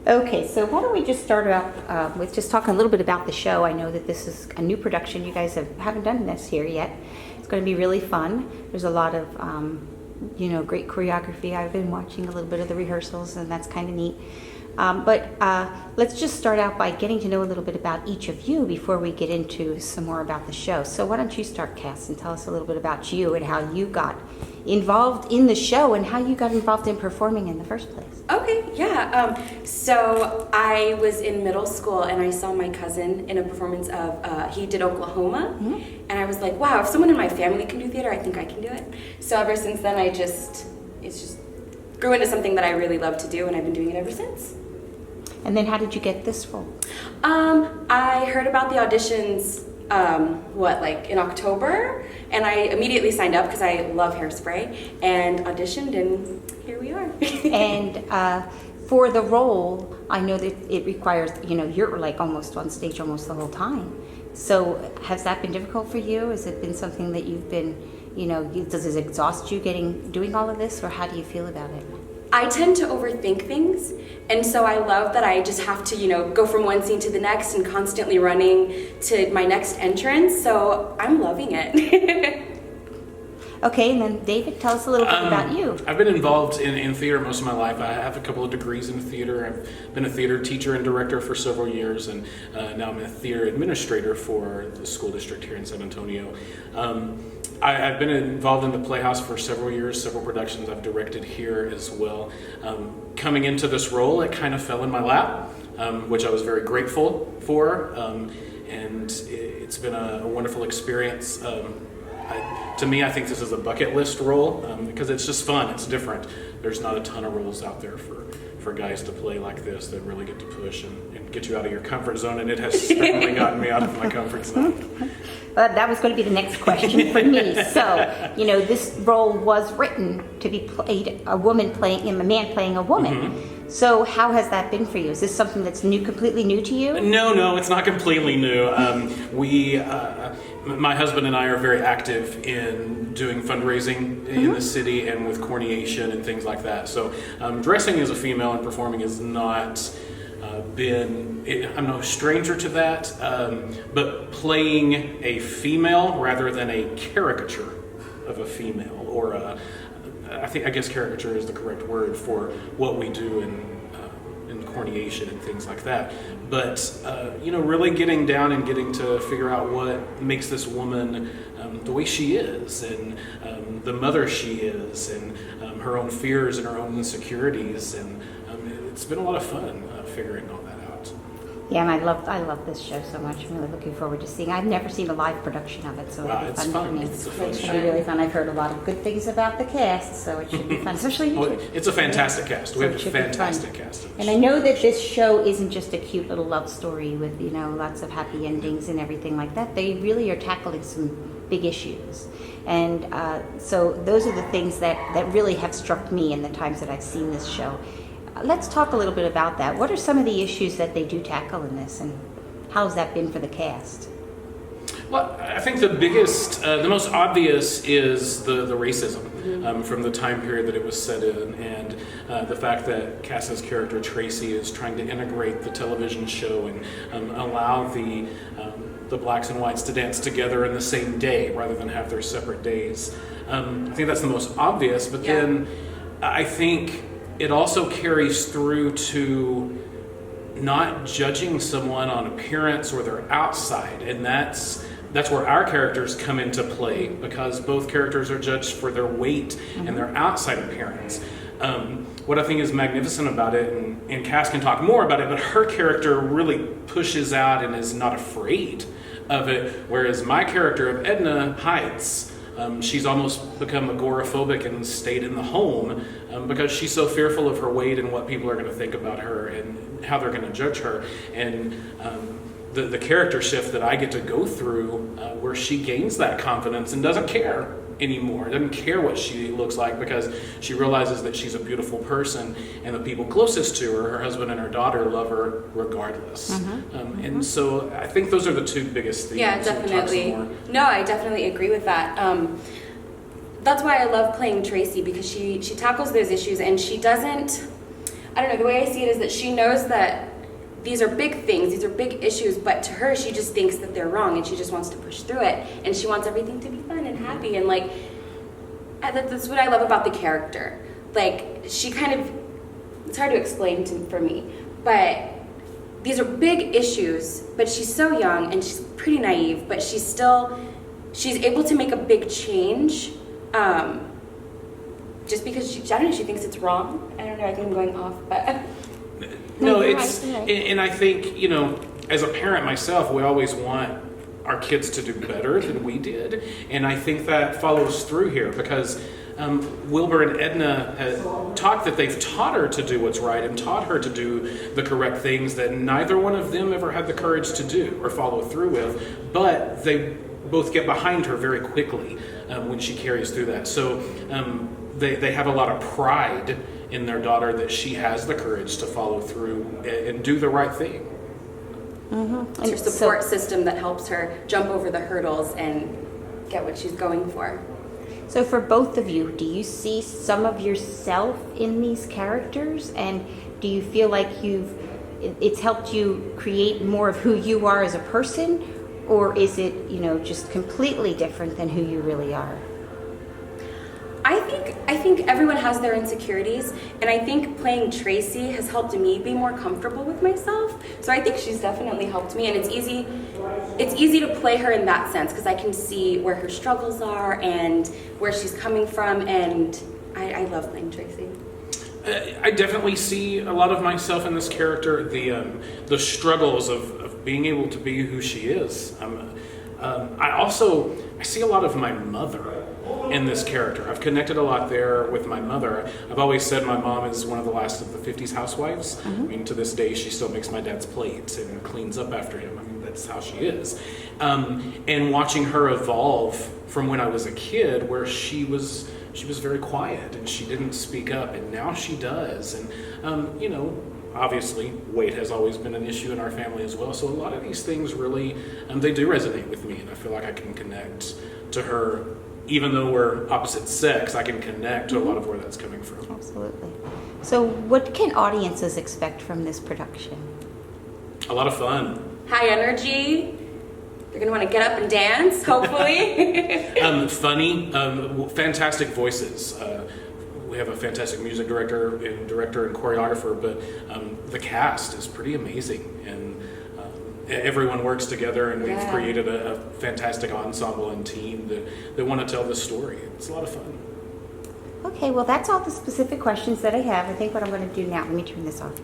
Okay, so why don't we just start out with just talking a little bit about the show. I know that this is a new production. You guys haven't done this here yet. It's going to be really fun. There's a lot of, great choreography. I've been watching a little bit of the rehearsals, and that's kind of neat. But let's just start out by getting to know a little bit about each of you before we get into some more about the show. So why don't you start, Kass, and tell us a little bit about you and how you got involved in the show and how you got involved in performing in the first place. Okay, yeah. So I was in middle school and I saw my cousin in a performance of, he did Oklahoma. Mm-hmm. And I was like, wow, if someone in my family can do theater, I think I can do it. So ever since then, it just grew into something that I really love to do, and I've been doing it ever since. And then how did you get this role? I heard about the auditions, in October, and I immediately signed up because I love Hairspray, and auditioned, and here we are. And for the role, I know that it requires, you're like almost on stage almost the whole time. So has that been difficult for you? Has it been something that you've been, does it exhaust you doing all of this, or how do you feel about it? I tend to overthink things, and so I love that I just have to, go from one scene to the next and constantly running to my next entrance, so I'm loving it. Okay, and then David, tell us a little bit about you. I've been involved in theater most of my life. I have a couple of degrees in theater. I've been a theater teacher and director for several years, and now I'm a theater administrator for the school district here in San Antonio. I've been involved in the Playhouse for several years, several productions I've directed here as well. Coming into this role, it kind of fell in my lap, which I was very grateful for, and it's been a wonderful experience. To me, I think this is a bucket list role because it's just fun, it's different. There's not a ton of roles out there for guys to play like this that really get to push and get you out of your comfort zone, and it has certainly gotten me out of my comfort zone. That was going to be the next question for me. So, this role was written to be played a man playing a woman. Mm-hmm. So how has that been for you? Is this something that's completely new to you? No, it's not completely new. My husband and I are very active in doing fundraising in the city and with corneation and things like that. So dressing as a female and performing has not I'm no stranger to that, but playing a female rather than a caricature of a female, or I guess caricature is the correct word for what we do in corneation and things like that. But really getting down and getting to figure out what makes this woman the way she is, and the mother she is, and her own fears and her own insecurities, and it's been a lot of fun figuring all that out. Yeah, and I love this show so much. I'm really looking forward to seeing. I've never seen a live production of it, so it'll be fun for me. It's fun. It should be really fun. I've heard a lot of good things about the cast, so it should be fun, especially you. Well, it's a fantastic cast. We have a fantastic cast. And I know that this show isn't just a cute little love story with lots of happy endings and everything like that. They really are tackling some big issues, and so those are the things that really have struck me in the times that I've seen this show. Let's talk a little bit about that. What are some of the issues that they do tackle in this, and how's that been for the cast? Well, I think the biggest, the most obvious is the racism from the time period that it was set in, and the fact that Kass's character Tracy is trying to integrate the television show and allow the blacks and whites to dance together in the same day rather than have their separate days. I think that's the most obvious, but then I think it also carries through to not judging someone on appearance or their outside, and that's where our characters come into play, because both characters are judged for their weight and their outside appearance. What I think is magnificent about it, and Kass can talk more about it, but her character really pushes out and is not afraid of it, whereas my character of Edna hides. She's almost become agoraphobic and stayed in the home because she's so fearful of her weight and what people are going to think about her and how they're going to judge her. And the character shift that I get to go through where she gains that confidence and doesn't care anymore, doesn't care what she looks like, because she realizes that she's a beautiful person and the people closest to her husband and her daughter, love her regardless. And so I think those are the two biggest things. Yeah, definitely. No, I definitely agree with that. That's why I love playing Tracy, because she tackles those issues, and she doesn't I don't know, the way I see it is that she knows that these are big things, these are big issues, but to her, she just thinks that they're wrong and she just wants to push through it. And she wants everything to be fun and happy. And like, that's what I love about the character. Like, she kind of, it's hard to explain for me, but these are big issues, but she's so young and she's pretty naive, but she's able to make a big change just because she thinks it's wrong. I don't know, I think I'm going off, but... No, you're it's, right. and I think, you know, as a parent myself, we always want our kids to do better than we did. And I think that follows through here because Wilbur and Edna have talked that they've taught her to do what's right and taught her to do the correct things that neither one of them ever had the courage to do or follow through with. But they both get behind her very quickly when she carries through that. So they have a lot of pride in their daughter that she has the courage to follow through and do the right thing. Mm-hmm. It's her support system that helps her jump over the hurdles and get what she's going for. So for both of you, do you see some of yourself in these characters? And do you feel like it's helped you create more of who you are as a person? Or is it, you know, just completely different than who you really are? I think everyone has their insecurities, and I think playing Tracy has helped me be more comfortable with myself. So I think she's definitely helped me, and it's easy to play her in that sense because I can see where her struggles are and where she's coming from, and I love playing Tracy. I definitely see a lot of myself in this character. The struggles of being able to be who she is. I see a lot of my mother in this character. I've connected a lot there with my mother. I've always said my mom is one of the last of the 50s housewives. Mm-hmm. I mean, to this day, she still makes my dad's plates and cleans up after him. I mean, that's how she is. And watching her evolve from when I was a kid, where she was very quiet and she didn't speak up, and now she does. And, you know, obviously, weight has always been an issue in our family as well. So a lot of these things really, they do resonate with me, and I feel like I can connect to her. Even though we're opposite sex, I can connect to a lot of where that's coming from. Absolutely. So what can audiences expect from this production? A lot of fun. High energy. You're going to want to get up and dance, hopefully. Funny, fantastic voices. We have a fantastic music director and choreographer, but the cast is pretty amazing, and everyone works together, and we've created a fantastic ensemble and team that want to tell this story. It's a lot of fun. Okay, well, that's all the specific questions that I have. I think what I'm going to do now, let me turn this off.